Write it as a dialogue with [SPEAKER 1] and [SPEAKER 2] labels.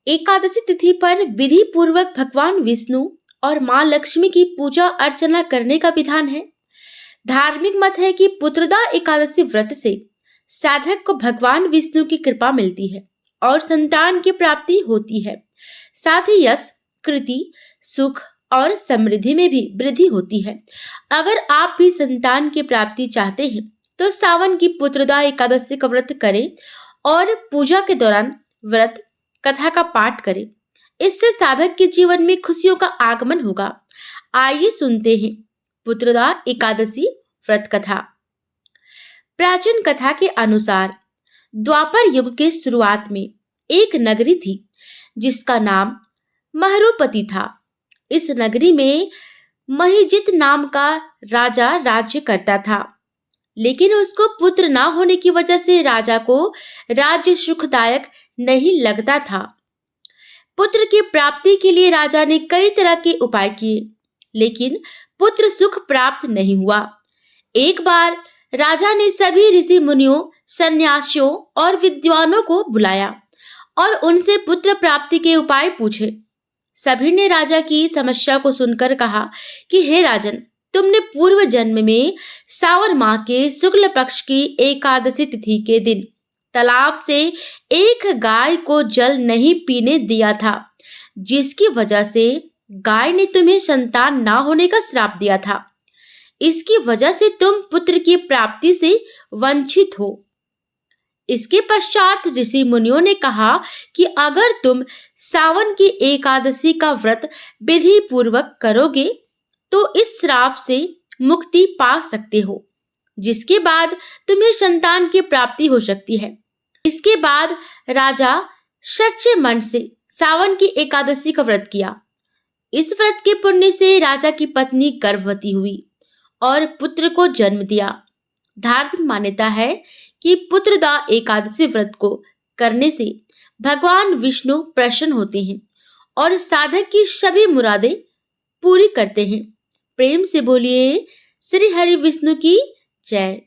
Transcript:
[SPEAKER 1] एकादशी तिथि पर विधि पूर्वक भगवान विष्णु और मां लक्ष्मी की पूजा अर्चना करने का विधान है। धार्मिक मत है कि पुत्रदा एकादशी व्रत से साधक को भगवान विष्णु की कृपा मिलती है और संतान की प्राप्ति होती है। साथ ही यश, कृति, सुख और समृद्धि में भी वृद्धि होती है। अगर आप भी संतान की प्राप्ति चाहते हैं तो सावन की पुत्रदा एकादशी का व्रत करें और पूजा के दौरान व्रत कथा का पाठ करें। इससे साधक के जीवन में खुशियों का आगमन होगा। आइए सुनते हैं पुत्रदा एकादशी व्रत कथा। प्राचीन कथा के अनुसार द्वापर युग के शुरुआत में एक नगरी थी जिसका नाम महरूपति था। इस नगरी में महिजित नाम का राजा राज्य करता था, लेकिन उसको पुत्र ना होने की वजह से राजा को राज्य सुखदायक नहीं लगता था। पुत्र की प्राप्ति के लिए राजा ने कई तरह के उपाय किए, लेकिन पुत्र सुख प्राप्त नहीं हुआ। एक बार राजा ने सभी ऋषि मुनियों, सन्यासियों और विद्वानों को बुलाया और उनसे पुत्र प्राप्ति के उपाय पूछे। सभी ने राजा की समस्या को सुनकर कहा कि हे राजन, तुमने पूर्व जन्म में सावन माह के शुक्ल पक्ष की एकादशी तिथि के दिन तालाब से एक गाय को जल नहीं पीने दिया था, जिसकी वजह से गाय ने तुम्हें संतान ना होने का श्राप दिया था। इसकी वजह से तुम पुत्र की प्राप्ति से वंचित हो। इसके पश्चात ऋषि मुनियों ने कहा कि अगर तुम सावन की एकादशी का व्रत विधि पूर्वक करोगे तो इस श्राप से मुक्ति पा सकते हो, जिसके बाद तुम्हें संतान की प्राप्ति हो सकती है। इसके बाद राजा सच्चे मन से सावन की एकादशी का व्रत किया। इस व्रत के पुण्य से राजा की पत्नी गर्भवती हुई और पुत्र को जन्म दिया। धार्मिक मान्यता है कि पुत्रदा एकादशी व्रत को करने से भगवान विष्णु प्रसन्न होते हैं और साधक की सभी मुरादें पूरी करते हैं। प्रेम से बोलिए श्री हरि विष्णु की जय।